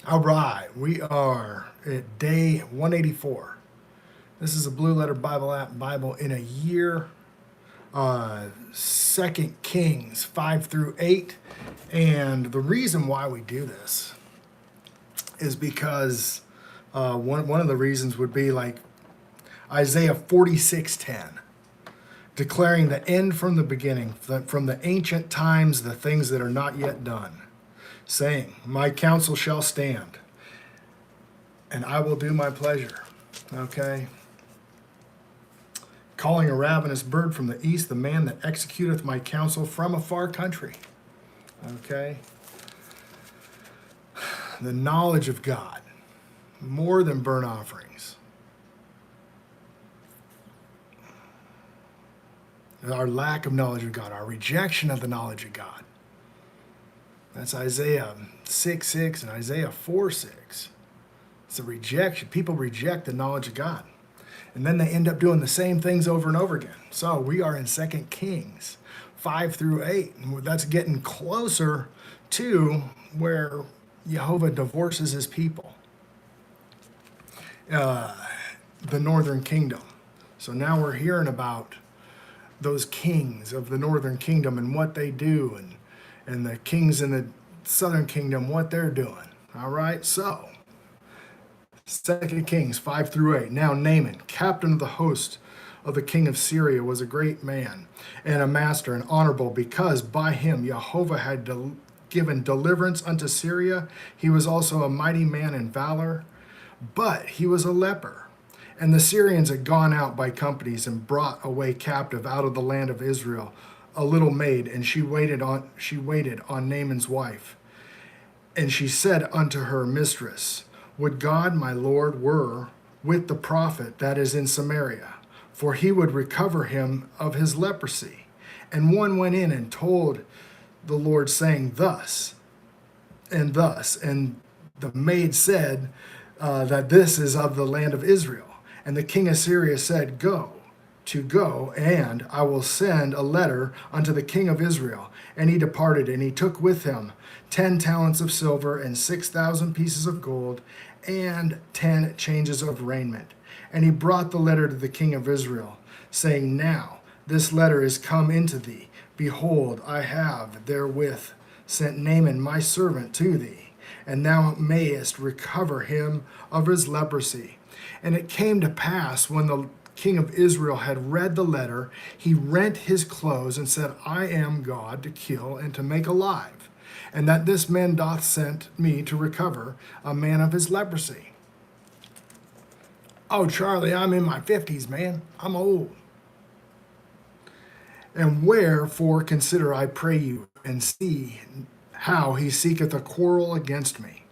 All right, we are at day 184. This is a Blue Letter Bible app, Bible in a Year, 2 Kings 5 through 8. And the reason why we do this is because one of the reasons would be like Isaiah 46:10, declaring the end from the beginning, from the ancient times, the things that are not yet done, saying, my counsel shall stand, and I will do my pleasure. Okay? Calling a ravenous bird from the east, the man that executeth my counsel from a far country. Okay? The knowledge of God, more than burnt offerings. Our lack of knowledge of God, our rejection of the knowledge of God. That's Isaiah 6:6 and Isaiah 4:6. It's a rejection. People reject the knowledge of God. And then they end up doing the same things over and over again. So we are in 2 Kings 5 through 8. And that's getting closer to where Yahovah divorces his people. The northern kingdom. So now we're hearing about those kings of the northern kingdom and what they do, and the kings in the southern kingdom, what they're doing. All right, so 2 Kings 5 through 8. Now Naaman, captain of the host of the king of Syria, was a great man and a master and honorable, because by him Yahovah had given deliverance unto Syria. He was also a mighty man in valor, but he was a leper. And the Syrians had gone out by companies and brought away captive out of the land of Israel a little maid, and she waited on Naaman's wife. And she said unto her mistress, would God my Lord were with the prophet that is in Samaria, for he would recover him of his leprosy. And one went in and told the Lord, saying, thus and thus. And the maid said that this is of the land of Israel. And the king of Syria said, go, and I will send a letter unto the king of Israel. And he departed, and he took with him 10 talents of silver and 6,000 pieces of gold and 10 changes of raiment. And he brought the letter to the king of Israel, saying, now this letter is come into thee. Behold, I have therewith sent Naaman my servant to thee, and thou mayest recover him of his leprosy. And it came to pass, when the king of Israel had read the letter, he rent his clothes and said, I am God to kill and to make alive, and that this man doth send me to recover a man of his leprosy. Oh, Charlie, I'm in my 50s, man. I'm old. And wherefore consider, I pray you, and see how he seeketh a quarrel against me.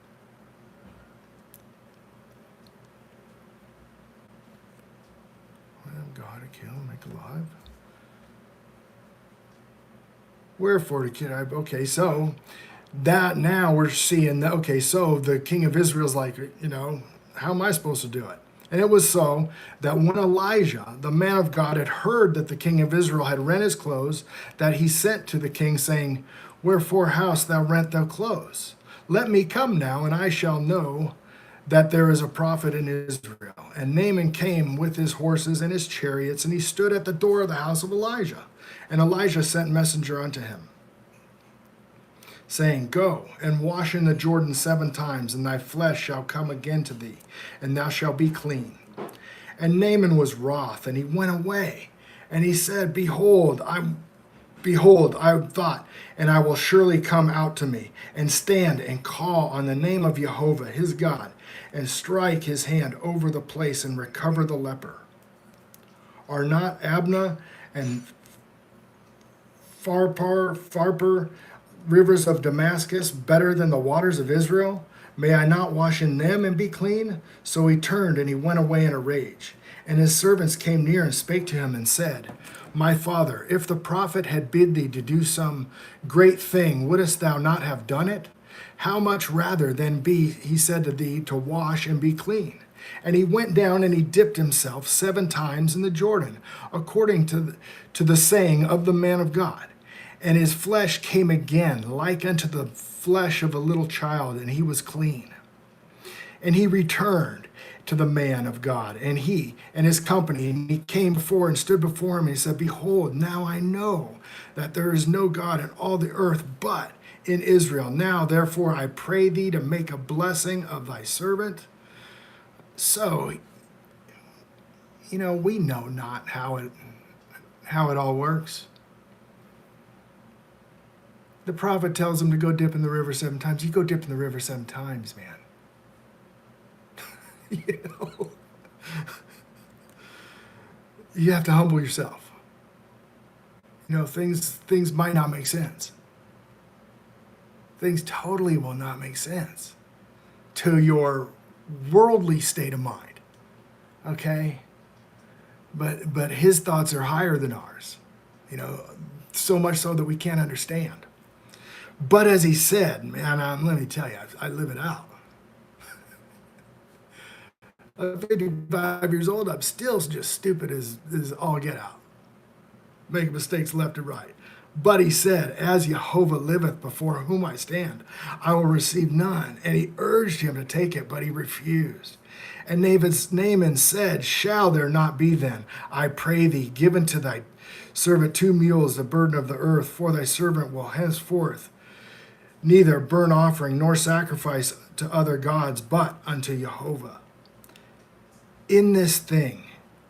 God to kill and make alive. Wherefore to kill? Okay, so that now we're seeing that. Okay, so the king of Israel's like, how am I supposed to do it? And it was so that when Elijah, the man of God, had heard that the king of Israel had rent his clothes, that he sent to the king, saying, wherefore hast thou rent thy clothes? Let me come now, and I shall know that there is a prophet in Israel. And Naaman came with his horses and his chariots, and he stood at the door of the house of Elijah. And Elijah sent messenger unto him, saying, go and wash in the Jordan 7 times, and thy flesh shall come again to thee, and thou shalt be clean. And Naaman was wroth, and he went away. And he said, Behold, I thought, and I will surely come out to me, and stand and call on the name of Yahovah his God, and strike his hand over the place and recover the leper. Are not Abna and Pharpar rivers of Damascus better than the waters of Israel? May I not wash in them and be clean? So he turned and he went away in a rage. And his servants came near and spake to him and said, my father, if the prophet had bid thee to do some great thing, wouldest thou not have done it? How much rather then be, he said to thee, to wash and be clean? And he went down and he dipped himself 7 times in the Jordan, according to the saying of the man of God. And his flesh came again like unto the flesh of a little child, and he was clean. And he returned to the man of God, and he and his company, and he came before and stood before him, and he said, Behold, now I know that there is no God in all the earth but in Israel. Now, therefore, I pray thee to make a blessing of thy servant. So, we know not how it all works. The prophet tells him to go dip in the river 7 times. You go dip in the river 7 times, man. You have to humble yourself. Things might not make sense. Things totally will not make sense to your worldly state of mind. Okay? But his thoughts are higher than ours. So much so that we can't understand. But as he said, man, let me tell you, I live it out. I'm 55 years old, I'm still just stupid as all get out. Making mistakes left and right. But he said, As Yahovah liveth before whom I stand, I will receive none. And he urged him to take it, but he refused. And Naaman said, Shall there not be then, I pray thee, given to thy servant 2 mules, the burden of the earth, for thy servant will henceforth neither burn offering nor sacrifice to other gods, but unto Yahovah. In this thing,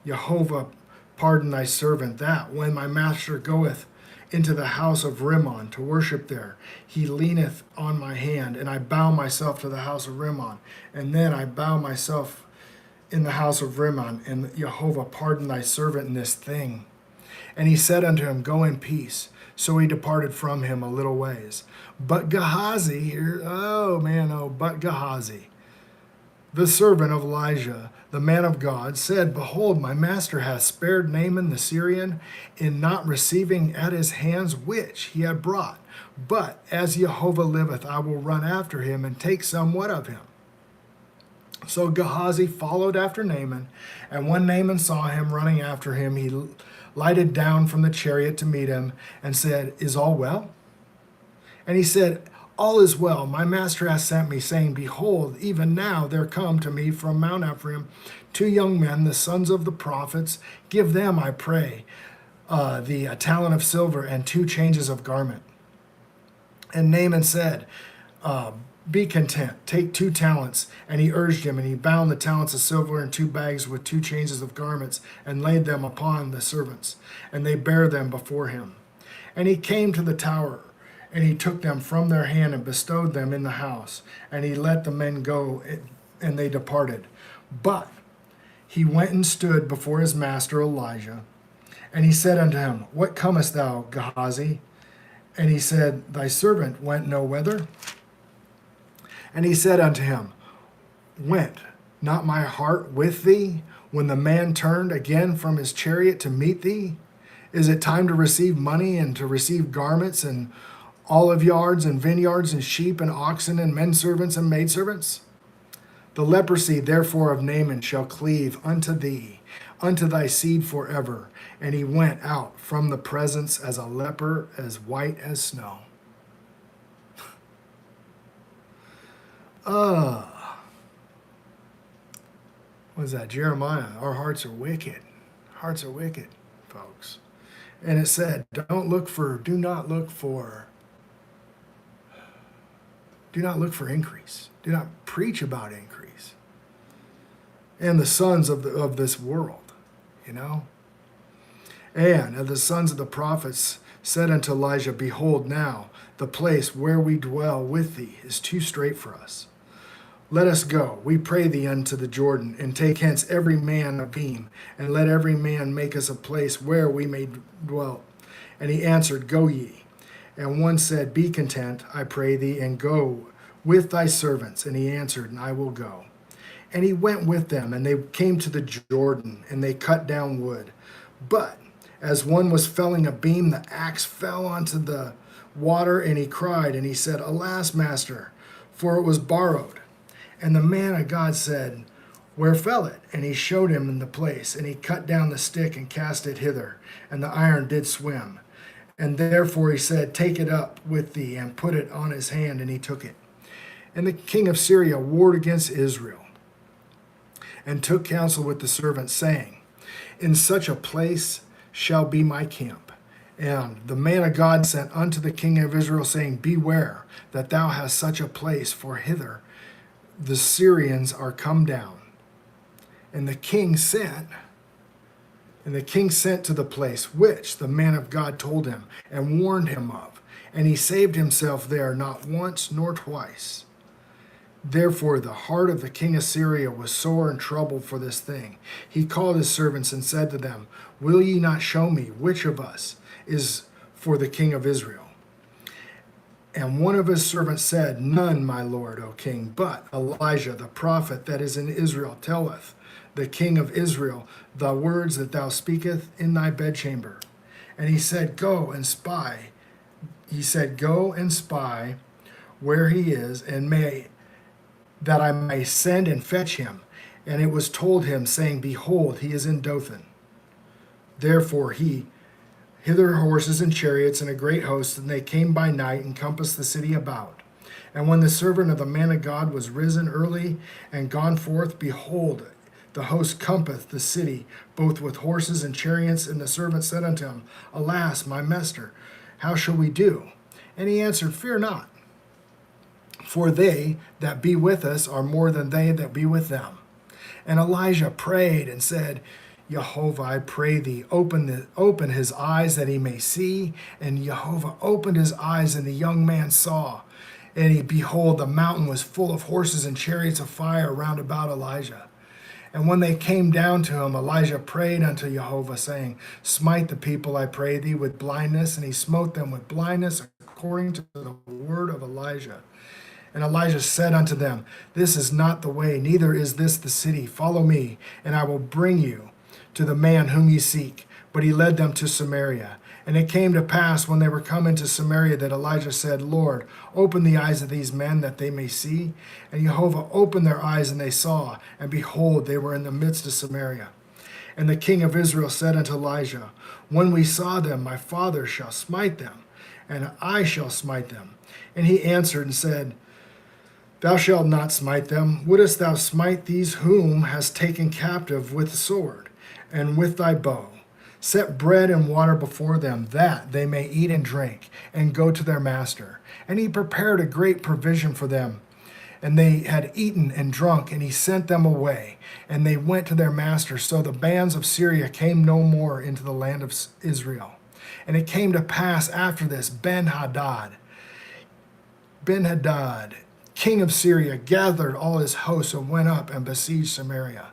Yahovah pardon thy servant, that when my master goeth into the house of Rimmon to worship there, he leaneth on my hand, and I bow myself to the house of Rimmon, and then I bow myself in the house of Rimmon, and Yahovah pardon thy servant in this thing. And he said unto him, Go in peace. So he departed from him a little ways. But Gehazi, but Gehazi, the servant of Elijah, the man of God, said, Behold, my master hath spared Naaman the Syrian in not receiving at his hands which he had brought. But as Yahovah liveth, I will run after him and take somewhat of him. So Gehazi followed after Naaman, and when Naaman saw him running after him, he lighted down from the chariot to meet him and said, Is all well? And he said, All is well. My master hath sent me, saying, Behold, even now there come to me from Mount Ephraim 2 young men, the sons of the prophets. Give them, I pray, a talent of silver and 2 changes of garment. And Naaman said, Be content, take 2 talents. And he urged him, and he bound the talents of silver in 2 bags with 2 changes of garments, and laid them upon the servants, and they bare them before him. And he came to the tower, and he took them from their hand and bestowed them in the house. And he let the men go, and they departed. But he went and stood before his master Elijah. And he said unto him, What comest thou, Gehazi? And he said, Thy servant went no whither. And he said unto him, Went not my heart with thee when the man turned again from his chariot to meet thee? Is it time to receive money and to receive garments and olive yards and vineyards and sheep and oxen and men servants and maidservants? The leprosy therefore of Naaman shall cleave unto thee, unto thy seed forever. And he went out from the presence as a leper, as white as snow. What is that? Jeremiah. Our hearts are wicked. Hearts are wicked, folks. And it said, do not look for increase. Do not preach about increase. And the sons of this world, And the sons of the prophets said unto Elijah, Behold now, the place where we dwell with thee is too strait for us. Let us go, we pray thee, unto the Jordan, and take hence every man a beam, and let every man make us a place where we may dwell. And he answered, Go ye. And one said, Be content, I pray thee, and go with thy servants. And he answered, And I will go. And he went with them, and they came to the Jordan, and they cut down wood. But as one was felling a beam, the axe fell onto the water, and he cried, and he said, Alas, master, for it was borrowed. And the man of God said, Where fell it? And he showed him in the place, and he cut down the stick and cast it hither, and the iron did swim. And therefore he said, Take it up with thee, and put it on his hand, and he took it. And the king of Syria warred against Israel. and took counsel with the servants, saying, in such a place shall be my camp. And the man of God sent unto the king of Israel, saying, beware that thou hast such a place, for hither the Syrians are come down. And the king sent to the place which the man of God told him, and warned him of. And he saved himself there not once nor twice. Therefore the heart of the king of Syria was sore and troubled for this thing. He called his servants and said to them, will ye not show me which of us is for the king of Israel? And one of his servants said, none, my lord, O king, but Elijah the prophet that is in Israel telleth the king of Israel the words that thou speakest in thy bedchamber. And he said, go and spy. He said, go and spy where he is, and that I may send and fetch him. And it was told him, saying, behold, he is in Dothan. Therefore he hither horses and chariots and a great host, and they came by night and compassed the city about. And when the servant of the man of God was risen early and gone forth, behold, the host compassed the city, both with horses and chariots. And the servant said unto him, alas, my master, how shall we do? And he answered, fear not, for they that be with us are more than they that be with them. And Elijah prayed and said, Yahovah, I pray thee, open his eyes that he may see. And Yahovah opened his eyes, and the young man saw. And behold, the mountain was full of horses and chariots of fire round about Elijah. And when they came down to him, Elijah prayed unto Yahovah, saying, smite the people, I pray thee, with blindness. And he smote them with blindness according to the word of Elijah. And Elijah said unto them, this is not the way, neither is this the city. Follow me, and I will bring you to the man whom ye seek. But he led them to Samaria. And it came to pass, when they were come into Samaria, that Elijah said, Lord, open the eyes of these men, that they may see. And Yahovah opened their eyes, and they saw, and behold, they were in the midst of Samaria. And the king of Israel said unto Elijah, when we saw them, my father shall smite them, and I shall smite them. And he answered and said, thou shalt not smite them. Wouldest thou smite these whom hast taken captive with the sword and with thy bow? Set bread and water before them, that they may eat and drink, and go to their master. And he prepared a great provision for them. And they had eaten and drunk, and he sent them away. And they went to their master. So the bands of Syria came no more into the land of Israel. And it came to pass after this, Ben-Hadad, king of Syria, gathered all his hosts and went up and besieged Samaria.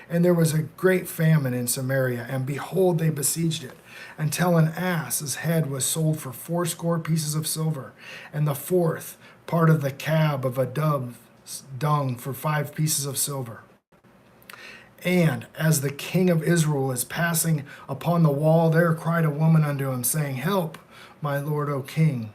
And there was a great famine in Samaria, and behold, they besieged it, until an ass's head was sold for 80 pieces of silver, and the fourth part of the cab of a dove's dung for 5 pieces of silver. And as the king of Israel was passing upon the wall, there cried a woman unto him, saying, help, my lord, O king.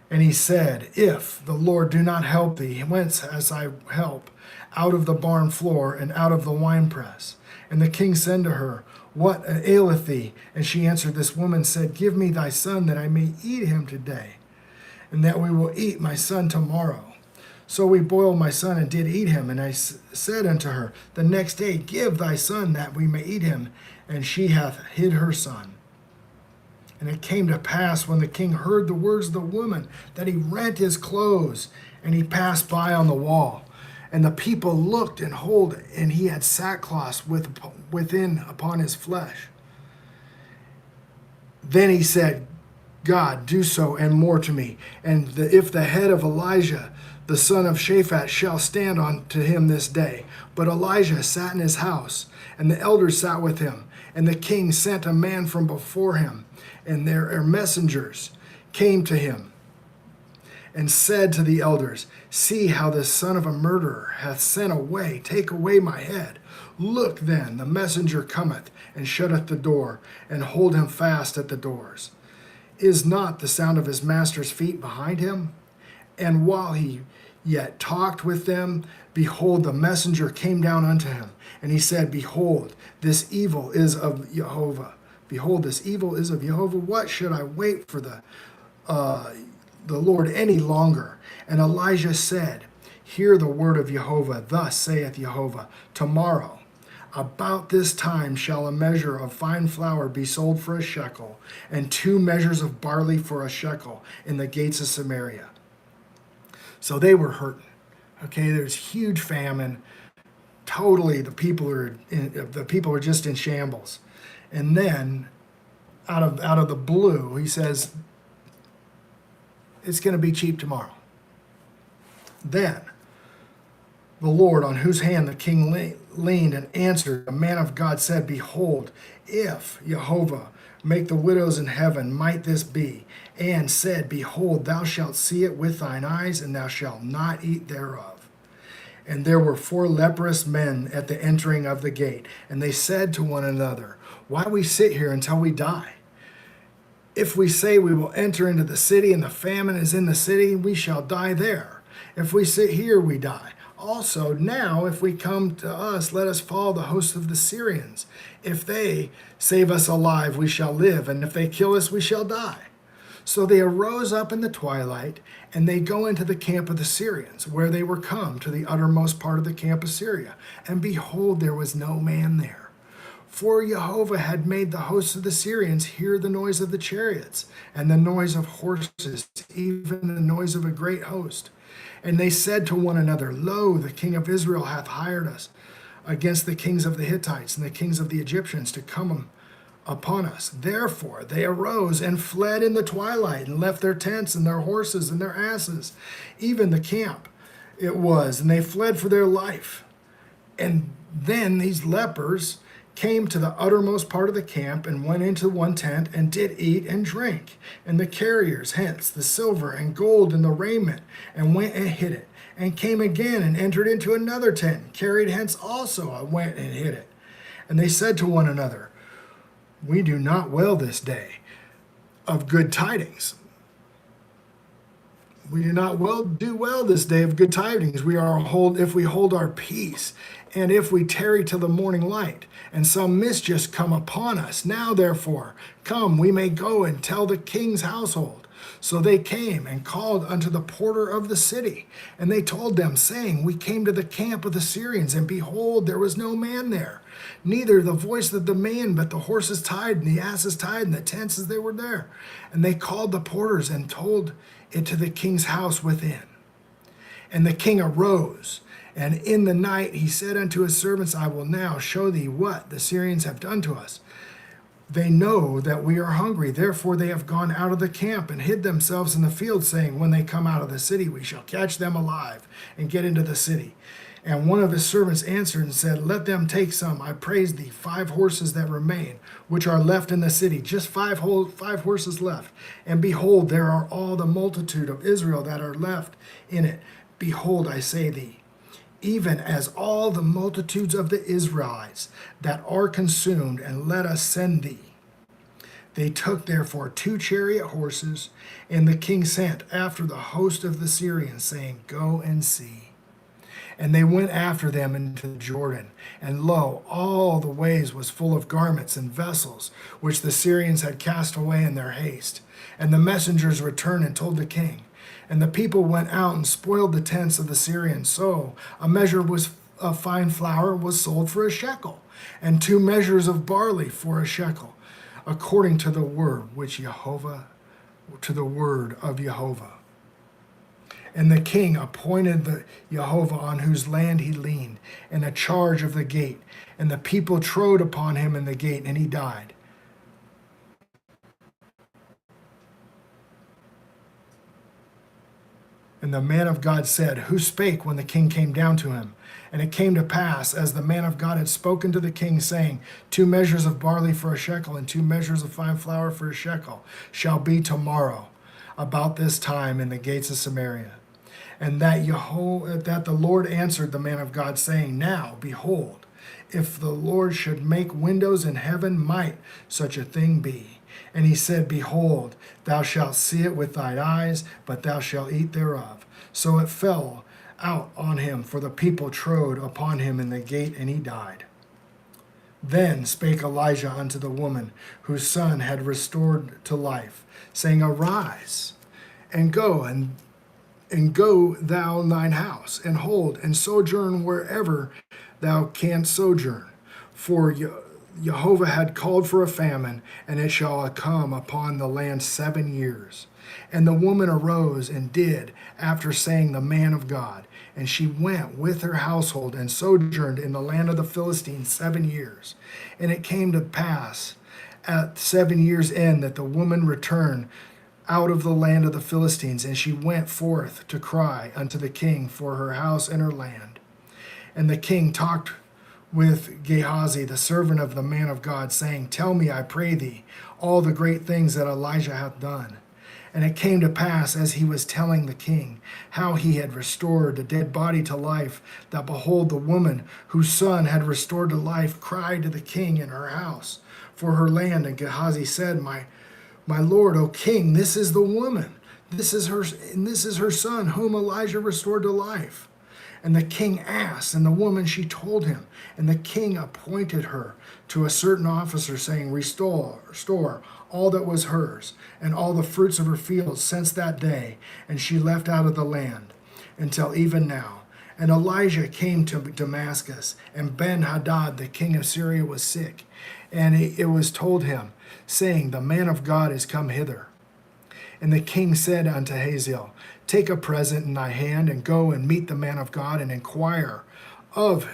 And he said, if the Lord do not help thee, whence has I help? Out of the barn floor and out of the winepress. And the king said to her, what aileth thee? And she answered, this woman said, give me thy son, that I may eat him today, and that we will eat my son tomorrow. So we boiled my son and did eat him. And I said unto her, the next day, give thy son, that we may eat him. And she hath hid her son. And it came to pass, when the king heard the words of the woman, that he rent his clothes, and he passed by on the wall. And the people looked, and hold, and he had sackcloth within upon his flesh. Then he said, God, do so and more to me. And if the head of Elijah, the son of Shaphat, shall stand on to him this day. But Elijah sat in his house, and the elders sat with him. And the king sent a man from before him, and their messengers came to him, and said to the elders, see how this son of a murderer hath sent away, take away my head. Look then, the messenger cometh, and shutteth the door, and hold him fast at the doors. Is not the sound of his master's feet behind him? And while he yet talked with them, behold, the messenger came down unto him, and he said, behold, this evil is of Yahovah. Behold, this evil is of Yahovah. What should I wait for the Lord any longer? And Elijah said, Hear the word of Yahovah. Thus saith Yahovah, tomorrow, about this time shall a measure of fine flour be sold for a shekel, and 2 measures of barley for a shekel in the gates of Samaria. So they were hurting. Okay, there's huge famine. Totally, the people are just in shambles. And then, out of the blue, he says, it's going to be cheap tomorrow. Then the Lord, on whose hand the king leaned and answered, the man of God said, behold, if Yahovah make the widows in heaven, might this be? And said, behold, thou shalt see it with thine eyes, and thou shalt not eat thereof. And there were 4 leprous men at the entering of the gate, and they said to one another, why do we sit here until we die? If we say we will enter into the city, and the famine is in the city, we shall die there. If we sit here, we die. Also, now, if we come to us, let us follow the host of the Syrians. If they save us alive, we shall live, and if they kill us, we shall die. So they arose up in the twilight, and they go into the camp of the Syrians, where they were come to the uttermost part of the camp of Syria. And behold, there was no man there. For Yahovah had made the hosts of the Syrians hear the noise of the chariots, and the noise of horses, even the noise of a great host. And they said to one another, lo, the king of Israel hath hired us against the kings of the Hittites and the kings of the Egyptians to come upon us. Therefore they arose and fled in the twilight, and left their tents and their horses and their asses, even the camp it was, and they fled for their life. And then these lepers came to the uttermost part of the camp, and went into one tent, and did eat and drink, and the carriers hence the silver and gold and the raiment, and went and hid it, and came again and entered into another tent, carried hence also, and went and hid it. And they said to one another, we do not well this day of good tidings. We do not do well this day of good tidings. If we hold our peace, and if we tarry till the morning light, and some mischief come upon us. Now therefore, come, we may go and tell the king's household. So they came and called unto the porter of the city, and they told them, saying, we came to the camp of the Syrians, and behold, there was no man there, neither the voice of the man, but the horses tied, and the asses tied, and the tents as they were there. And they called the porters, and told it to the king's house within. And the king arose, and in the night he said unto his servants, I will now show thee what the Syrians have done to us. They know that we are hungry, therefore they have gone out of the camp and hid themselves in the field, saying, when they come out of the city, we shall catch them alive and get into the city. And one of his servants answered and said, let them take some, I praise thee, 5 horses that remain, which are left in the city, just 5 horses left. And behold, there are all the multitude of Israel that are left in it. Behold, I say thee, even as all the multitudes of the Israelites that are consumed, and let us send thee. They took therefore 2 chariot horses, and the king sent after the host of the Syrians, saying, go and see. And they went after them into the Jordan, and lo, all the ways was full of garments and vessels, which the Syrians had cast away in their haste. And the messengers returned and told the king. And the people went out and spoiled the tents of the Syrians. So a measure of fine flour was sold for a shekel, and 2 measures of barley for a shekel, according to the word of Yahovah. And the king appointed the Yahovah on whose land he leaned, in a charge of the gate. And the people trode upon him in the gate, and he died. And the man of God said, who spake when the king came down to him? And it came to pass, as the man of God had spoken to the king, saying, 2 measures of barley for a shekel, and 2 measures of fine flour for a shekel, shall be tomorrow, about this time, in the gates of Samaria. And that the Lord answered the man of God, saying, now, behold, if the Lord should make windows in heaven, might such a thing be? And he said, behold, thou shalt see it with thine eyes, but thou shalt eat thereof. So it fell out on him, for the people trode upon him in the gate, and he died. Then spake Elijah unto the woman whose son had restored to life, saying, arise, and go, and and go thou in thine house, and hold and sojourn wherever thou canst sojourn. For Jehovah had called for a famine, and it shall come upon the land 7 years. And the woman arose and did, after saying the man of God. And she went with her household and sojourned in the land of the Philistines 7 years. And it came to pass at 7 years' end that the woman returned out of the land of the Philistines, and she went forth to cry unto the king for her house and her land. And the king talked with Gehazi, the servant of the man of God, saying, Tell me, I pray thee, all the great things that Elijah hath done. And it came to pass, as he was telling the king how he had restored the dead body to life, that behold, the woman whose son had restored to life cried to the king in her house for her land. And Gehazi said, My lord, O king, this is the woman. This is her son, whom Elijah restored to life. And the king asked, and the woman, she told him. And the king appointed her to a certain officer, saying, Restore all that was hers, and all the fruits of her fields since that day. And she left out of the land until even now. And Elijah came to Damascus, and Ben-Hadad, the king of Syria, was sick. And it was told him, saying, The man of God is come hither. And the king said unto Hazael, Take a present in thy hand, and go and meet the man of God, and inquire of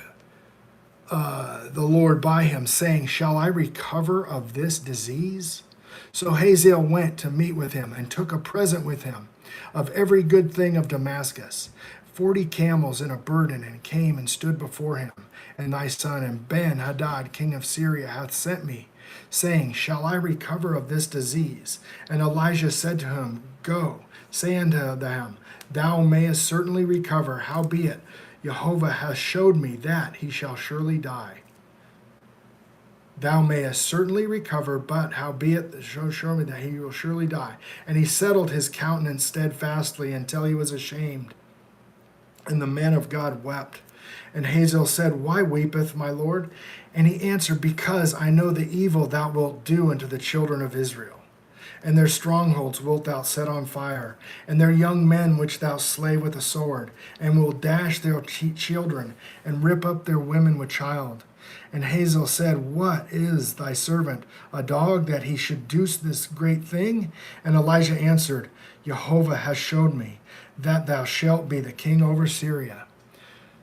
the Lord by him, saying, Shall I recover of this disease? So Hazael went to meet with him, and took a present with him of every good thing of Damascus, 40 camels and a burden, and came and stood before him. And thy son, and Ben-Hadad, king of Syria, hath sent me, saying, Shall I recover of this disease? And Elijah said to him, Go, say unto them, Thou mayest certainly recover, howbeit Jehovah hath showed me that he shall surely die. Thou mayest certainly recover, but howbeit show me that he will surely die. And he settled his countenance steadfastly until he was ashamed. And the man of God wept. And Hazael said, Why weepeth my lord? And he answered, Because I know the evil thou wilt do unto the children of Israel. And their strongholds wilt thou set on fire, and their young men which thou slay with a sword, and will dash their children, and rip up their women with child. And Hazael said, What is thy servant, a dog, that he should do this great thing? And Elijah answered, Jehovah has showed me that thou shalt be the king over Syria.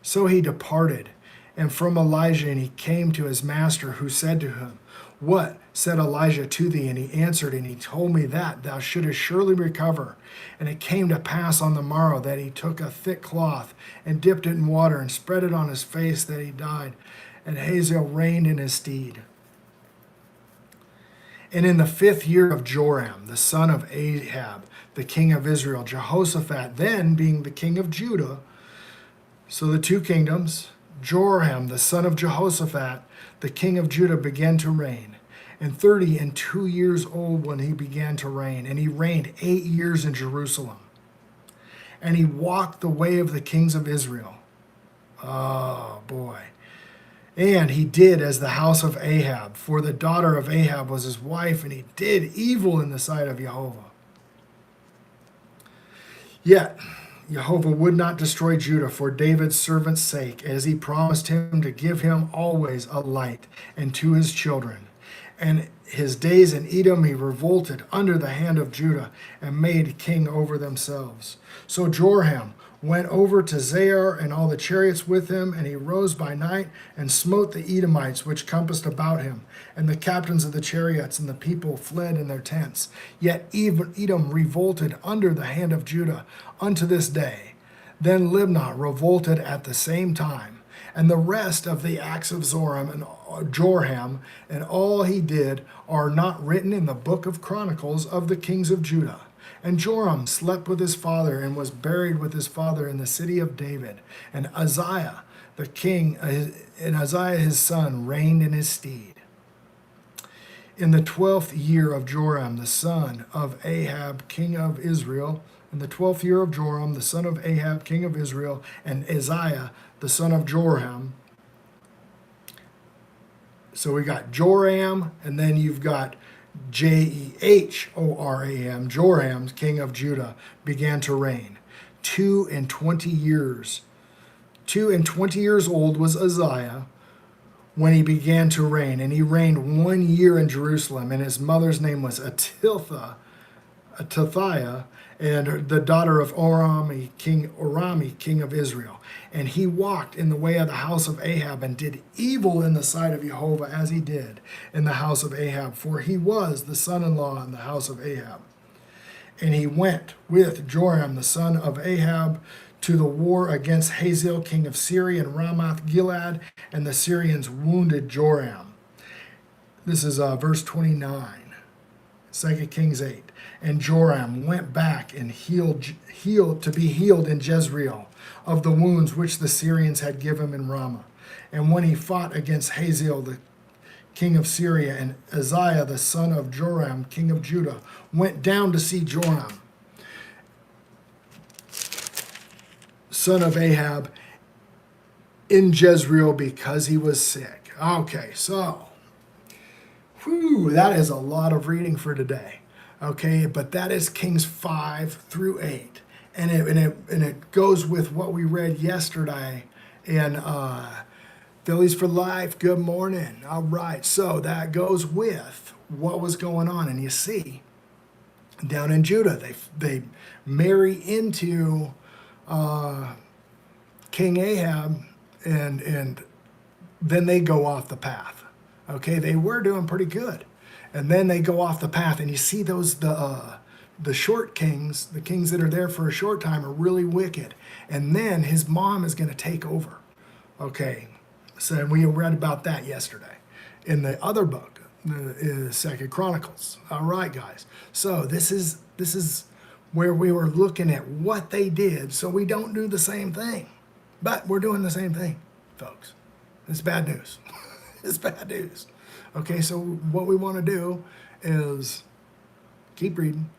So he departed, and from Elijah, and he came to his master, who said to him, What said Elijah to thee? And he answered, and he told me that thou shouldest surely recover. And it came to pass on the morrow that he took a thick cloth, and dipped it in water, and spread it on his face, that he died. And Hazael reigned in his stead. And in the 5th year of Joram, the son of Ahab, the king of Israel, Jehoshaphat, then being the king of Judah, so the two kingdoms, Joram, the son of Jehoshaphat, the king of Judah, began to reign. And 32 years old when he began to reign. And he reigned 8 years in Jerusalem. And he walked the way of the kings of Israel. Oh, boy. And he did as the house of Ahab, for the daughter of Ahab was his wife, and he did evil in the sight of Yahovah. Yet Yahovah would not destroy Judah for David's servant's sake, as he promised him to give him always a light, and to his children. And his days in Edom he revolted under the hand of Judah, and made king over themselves. So Joram went over to Zair, and all the chariots with him, and he rose by night, and smote the Edomites which compassed about him, and the captains of the chariots, and the people fled in their tents. Yet even Edom revolted under the hand of Judah unto this day. Then Libnah revolted at the same time. And the rest of the acts of Joram and all he did are not written in the book of Chronicles of the kings of Judah. And Joram slept with his father, and was buried with his father in the city of David. And Uzziah, the king, and Uzziah his son, reigned in his stead. In the 12th year of Joram, the son of Ahab, king of Israel, in the 12th year of Joram, the son of Ahab, king of Israel, and Uzziah, the son of Joram. So we got Joram, and then you've got Jehoram, Joram, king of Judah, began to reign. 22 years. 22 years old was Uzziah when he began to reign, and he reigned 1 year in Jerusalem, and his mother's name was Atithiah, and the daughter of Orami, king of Israel. And he walked in the way of the house of Ahab and did evil in the sight of Yahovah as he did in the house of Ahab, for he was the son-in-law in the house of Ahab. And he went with Joram, the son of Ahab, to the war against Hazael, king of Syria, and Ramoth Gilead, and the Syrians wounded Joram. This is verse 29, 2 Kings 8. And Joram went back and to be healed in Jezreel of the wounds which the Syrians had given in Ramah. And when he fought against Hazael, the king of Syria, and Uzziah, the son of Joram, king of Judah, went down to see Joram, son of Ahab, in Jezreel because he was sick. Okay, so, that is a lot of reading for today. Okay, but that is Kings 5 through 8. And it goes with what we read yesterday in Phillies for Life. Good morning. All right, so that goes with what was going on. And you see, down in Judah, they marry into King Ahab, and then they go off the path. Okay, they were doing pretty good. And then they go off the path, and you see the short kings, the kings that are there for a short time, are really wicked. And then his mom is going to take over. Okay, so we read about that yesterday in the other book, the Second Chronicles. All right, guys. So this is where we were looking at what they did, so we don't do the same thing. But we're doing the same thing, folks. It's bad news. It's bad news. Okay, so what we want to do is keep reading,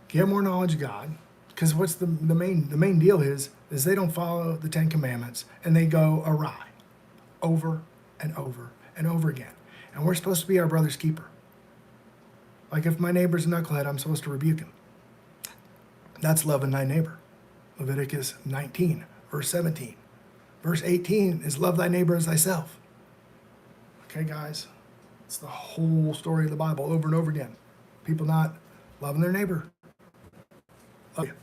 get more knowledge of God, because what's the main deal is they don't follow the 10 Commandments, and they go awry over and over and over again. And we're supposed to be our brother's keeper. Like if my neighbor's a knucklehead, I'm supposed to rebuke him. That's loving thy neighbor. Leviticus 19, verse 17. Verse 18 is love thy neighbor as thyself. Okay, guys, it's the whole story of the Bible over and over again. People not loving their neighbor. Love you.